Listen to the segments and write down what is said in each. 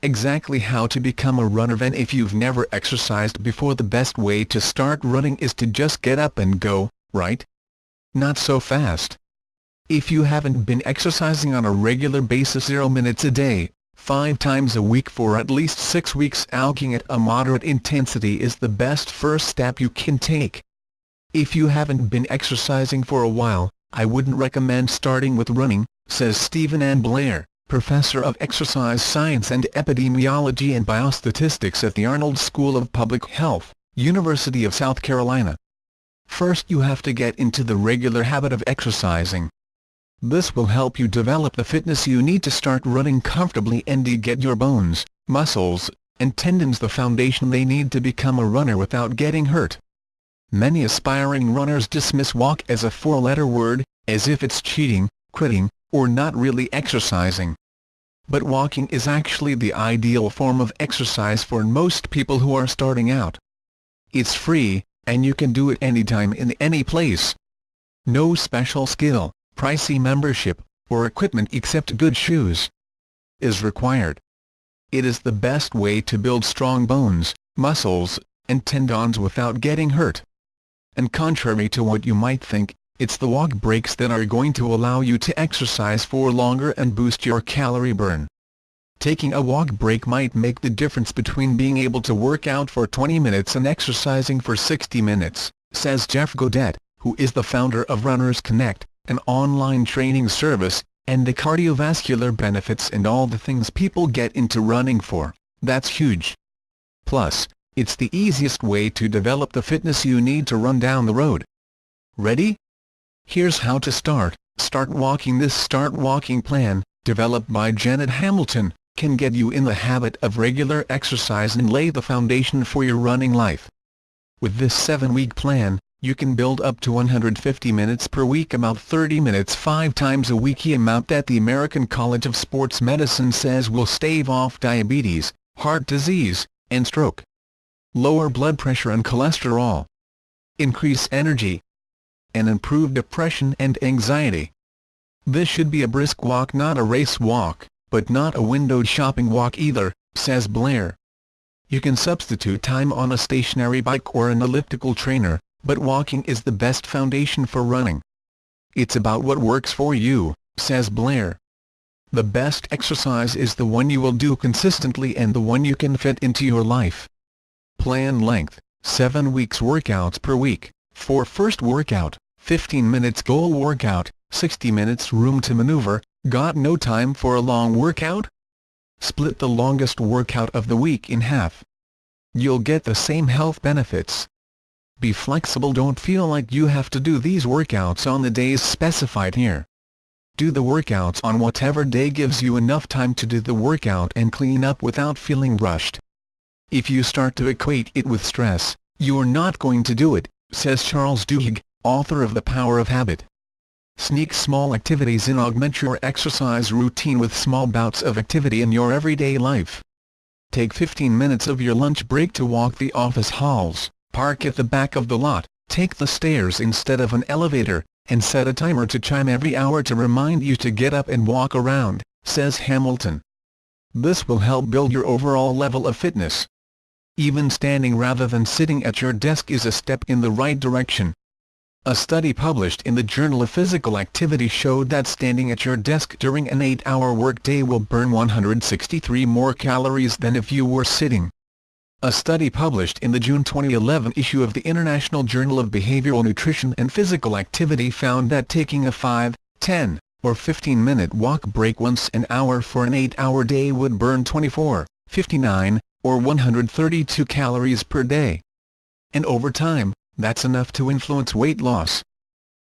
exactly how to become a runner. And if you've never exercised before, the best way to start running is to just get up and go, right? Not so fast. If you haven't been exercising on a regular basis 0 minutes a day, 5 times a week for at least 6 weeks, walking at a moderate intensity is the best first step you can take. If you haven't been exercising for a while, I wouldn't recommend starting with running, says Stephen N. Blair, professor of exercise science and epidemiology and biostatistics at the Arnold School of Public Health, University of South Carolina. First, you have to get into the regular habit of exercising. This will help you develop the fitness you need to start running comfortably and to get your bones, muscles, and tendons the foundation they need to become a runner without getting hurt. Many aspiring runners dismiss walk as a 4-letter word, as if it's cheating, quitting, or not really exercising. But walking is actually the ideal form of exercise for most people who are starting out. It's free, and you can do it anytime in any place. No special skill, pricey membership, or equipment except good shoes is required. It is the best way to build strong bones, muscles, and tendons without getting hurt. And contrary to what you might think, it's the walk breaks that are going to allow you to exercise for longer and boost your calorie burn. Taking a walk break might make the difference between being able to work out for 20 minutes and exercising for 60 minutes, says Jeff Godet, who is the founder of Runners Connect, an online training service, and the cardiovascular benefits and all the things people get into running for. That's huge. Plus, it's the easiest way to develop the fitness you need to run down the road. Ready? Here's how to start. Start walking. This Start Walking plan, developed by Janet Hamilton, can get you in the habit of regular exercise and lay the foundation for your running life. With this 7-week plan, you can build up to 150 minutes per week, about 30 minutes 5 times a week, the amount that the American College of Sports Medicine says will stave off diabetes, heart disease, and stroke. Lower blood pressure and cholesterol. Increase energy. And improve depression and anxiety. This should be a brisk walk, not a race walk, but not a window shopping walk either, says Blair. You can substitute time on a stationary bike or an elliptical trainer, but walking is the best foundation for running. It's about what works for you, says Blair. The best exercise is the one you will do consistently and the one you can fit into your life. Plan length: 7 weeks workouts per week. For first workout, 15 minutes goal workout, 60 minutes room to maneuver. Got no time for a long workout? Split the longest workout of the week in half. You'll get the same health benefits. Be flexible. Don't feel like you have to do these workouts on the days specified here. Do the workouts on whatever day gives you enough time to do the workout and clean up without feeling rushed. If you start to equate it with stress, you're not going to do it, says Charles Duhigg, author of The Power of Habit. Sneak small activities in. Augment your exercise routine with small bouts of activity in your everyday life. Take 15 minutes of your lunch break to walk the office halls, park at the back of the lot, take the stairs instead of an elevator, and set a timer to chime every hour to remind you to get up and walk around, says Hamilton. This will help build your overall level of fitness. Even standing rather than sitting at your desk is a step in the right direction. A study published in the Journal of Physical Activity showed that standing at your desk during an 8-hour workday will burn 163 more calories than if you were sitting. A study published in the June 2011 issue of the International Journal of Behavioral Nutrition and Physical Activity found that taking a 5, 10, or 15-minute walk break once an hour for an 8-hour day would burn 24, 59, or 132 calories per day. And over time, that's enough to influence weight loss.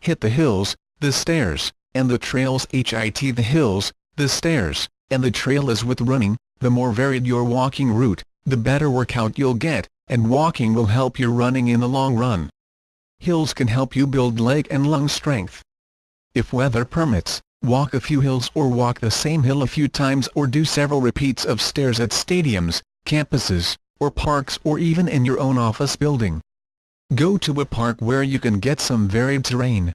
Hit the hills, the stairs, and the trails. HIT the hills, the stairs, and the trail. As with running, the more varied your walking route, the better workout you'll get, and walking will help your running in the long run. Hills can help you build leg and lung strength. If weather permits, walk a few hills or walk the same hill a few times, or do several repeats of stairs at stadiums, campuses, or parks, or even in your own office building. Go to a park where you can get some varied terrain.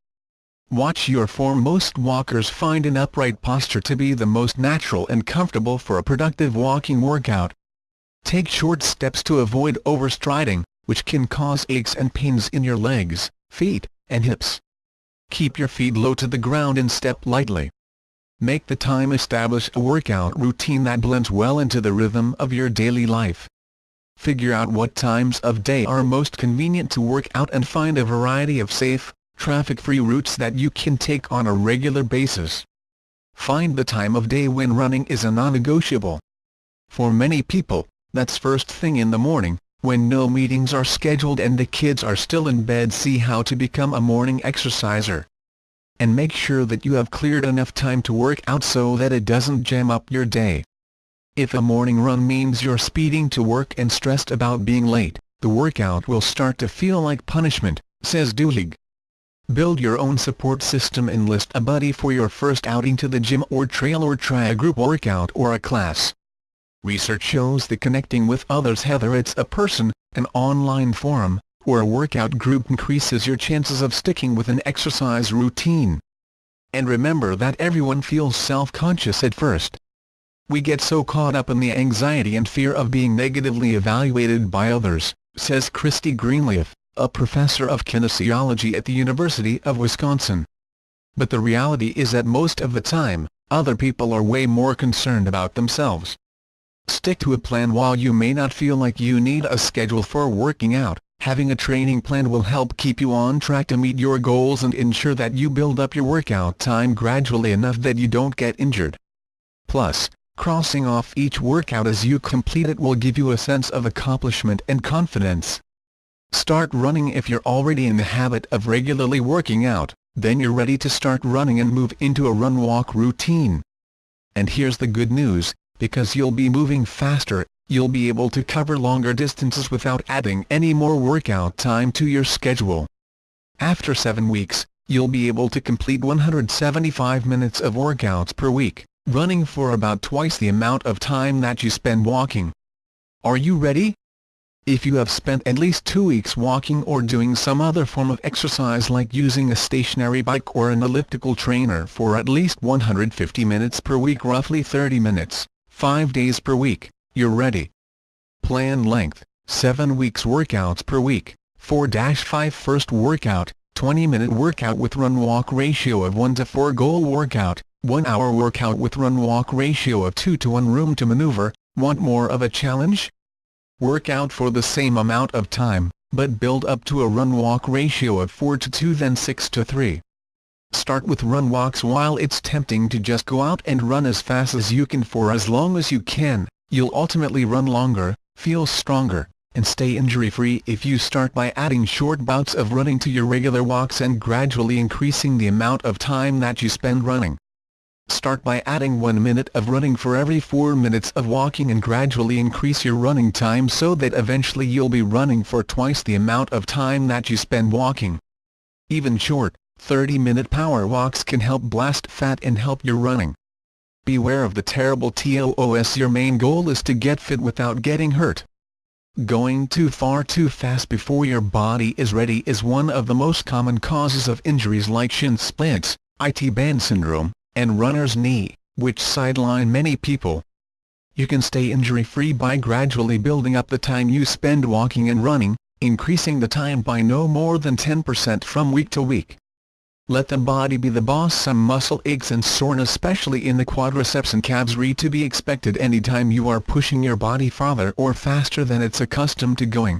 Watch your form. Most walkers find an upright posture to be the most natural and comfortable for a productive walking workout. Take short steps to avoid overstriding, which can cause aches and pains in your legs, feet, and hips. Keep your feet low to the ground and step lightly. Make the time. Establish a workout routine that blends well into the rhythm of your daily life. Figure out what times of day are most convenient to work out and find a variety of safe, traffic-free routes that you can take on a regular basis. Find the time of day when running is a non-negotiable. For many people, that's first thing in the morning, when no meetings are scheduled and the kids are still in bed. See how to become a morning exerciser. And make sure that you have cleared enough time to work out so that it doesn't jam up your day. If a morning run means you're speeding to work and stressed about being late, the workout will start to feel like punishment, says Duhigg. Build your own support system. Enlist a buddy for your first outing to the gym or trail, or try a group workout or a class. Research shows that connecting with others, whether it's a person, an online forum, or a workout group, increases your chances of sticking with an exercise routine. And remember that everyone feels self-conscious at first. We get so caught up in the anxiety and fear of being negatively evaluated by others, says Christy Greenleaf, a professor of kinesiology at the University of Wisconsin. But the reality is that most of the time, other people are way more concerned about themselves. Stick to a plan. While you may not feel like you need a schedule for working out, having a training plan will help keep you on track to meet your goals and ensure that you build up your workout time gradually enough that you don't get injured. Plus, crossing off each workout as you complete it will give you a sense of accomplishment and confidence. Start running. If you're already in the habit of regularly working out, then you're ready to start running and move into a run-walk routine. And here's the good news: because you'll be moving faster, you'll be able to cover longer distances without adding any more workout time to your schedule. After 7 weeks, you'll be able to complete 175 minutes of workouts per week, running for about twice the amount of time that you spend walking. Are you ready? If you have spent at least 2 weeks walking or doing some other form of exercise like using a stationary bike or an elliptical trainer for at least 150 minutes per week, roughly 30 minutes, 5 days per week, you're ready. Plan length: 7 weeks workouts per week, 4-5 first workout, 20-minute workout with run-walk ratio of 1:4. Goal workout: 1 hour workout with run-walk ratio of 2:1. Room to maneuver: want more of a challenge? Work out for the same amount of time, but build up to a run-walk ratio of 4:2, then 6:3. Start with run walks. While it's tempting to just go out and run as fast as you can for as long as you can, you'll ultimately run longer, feel stronger, and stay injury-free if you start by adding short bouts of running to your regular walks and gradually increasing the amount of time that you spend running. Start by adding 1 minute of running for every 4 minutes of walking and gradually increase your running time so that eventually you'll be running for twice the amount of time that you spend walking. Even short, 30-minute power walks can help blast fat and help your running. Beware of the terrible TOS. Your main goal is to get fit without getting hurt. Going too far too fast before your body is ready is one of the most common causes of injuries like shin splints, IT band syndrome, and runner's knee, which sideline many people. You can stay injury-free by gradually building up the time you spend walking and running, increasing the time by no more than 10% from week to week. Let the body be the boss. Some muscle aches and soreness, especially in the quadriceps and calves, are to be expected anytime you are pushing your body farther or faster than it's accustomed to going.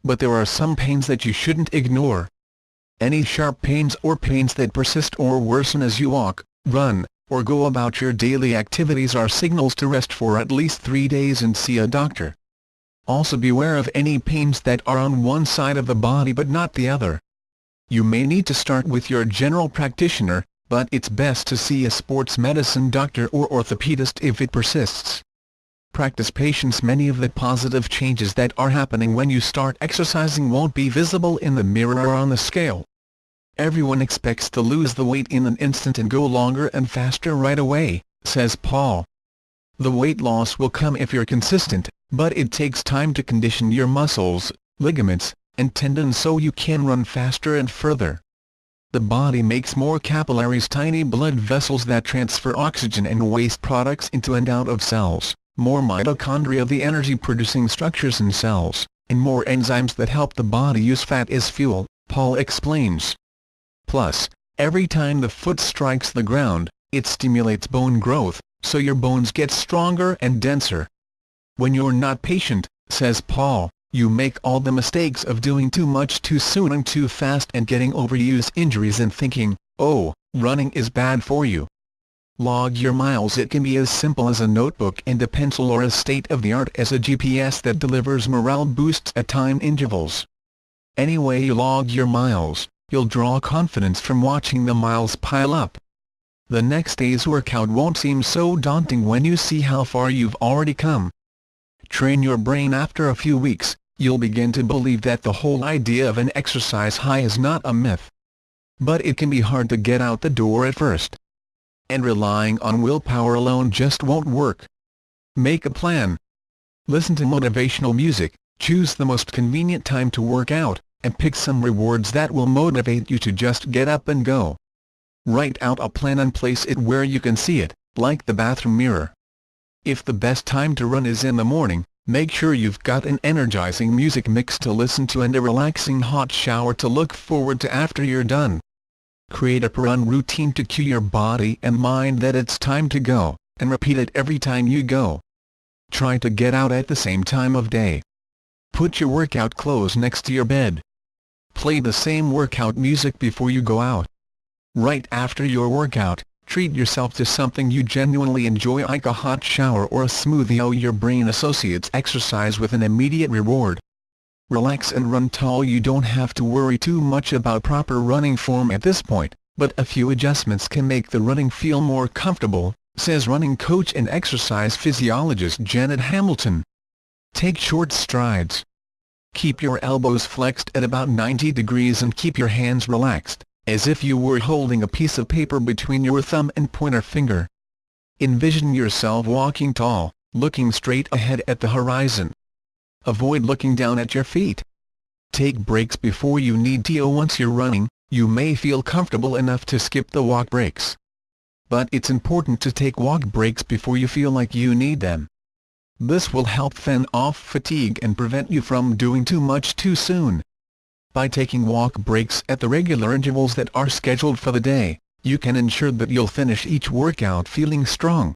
But there are some pains that you shouldn't ignore. Any sharp pains or pains that persist or worsen as you walk, run, or go about your daily activities are signals to rest for at least 3 days and see a doctor. Also beware of any pains that are on one side of the body but not the other. You may need to start with your general practitioner, but it's best to see a sports medicine doctor or orthopedist if it persists. Practice patience. Many of the positive changes that are happening when you start exercising won't be visible in the mirror or on the scale. Everyone expects to lose the weight in an instant and go longer and faster right away, says Paul. The weight loss will come if you're consistent, but it takes time to condition your muscles, ligaments, and tendons so you can run faster and further. The body makes more capillaries, tiny blood vessels that transfer oxygen and waste products into and out of cells, more mitochondria, the energy-producing structures in cells, and more enzymes that help the body use fat as fuel, Paul explains. Plus, every time the foot strikes the ground, it stimulates bone growth, so your bones get stronger and denser. When you're not patient, says Paul, you make all the mistakes of doing too much too soon and too fast and getting overuse injuries and thinking, oh, running is bad for you. Log your miles. It can be as simple as a notebook and a pencil, or as state-of-the-art as a GPS that delivers morale boosts at timed intervals. Any way you log your miles, you'll draw confidence from watching the miles pile up. The next day's workout won't seem so daunting when you see how far you've already come. Train your brain. After a few weeks, you'll begin to believe that the whole idea of an exercise high is not a myth. But it can be hard to get out the door at first. And relying on willpower alone just won't work. Make a plan. Listen to motivational music, choose the most convenient time to work out, and pick some rewards that will motivate you to just get up and go. Write out a plan and place it where you can see it, like the bathroom mirror. If the best time to run is in the morning, make sure you've got an energizing music mix to listen to and a relaxing hot shower to look forward to after you're done. Create a run routine to cue your body and mind that it's time to go, and repeat it every time you go. Try to get out at the same time of day. Put your workout clothes next to your bed. Play the same workout music before you go out. Right after your workout, treat yourself to something you genuinely enjoy, like a hot shower or a smoothie. Your brain associates exercise with an immediate reward. Relax and run tall. You don't have to worry too much about proper running form at this point, but a few adjustments can make the running feel more comfortable, says running coach and exercise physiologist Janet Hamilton. Take short strides. Keep your elbows flexed at about 90 degrees and keep your hands relaxed, as if you were holding a piece of paper between your thumb and pointer finger. Envision yourself walking tall, looking straight ahead at the horizon. Avoid looking down at your feet. Take breaks before you need to. Once you're running, you may feel comfortable enough to skip the walk breaks. But it's important to take walk breaks before you feel like you need them. This will help fend off fatigue and prevent you from doing too much too soon. By taking walk breaks at the regular intervals that are scheduled for the day, you can ensure that you'll finish each workout feeling strong,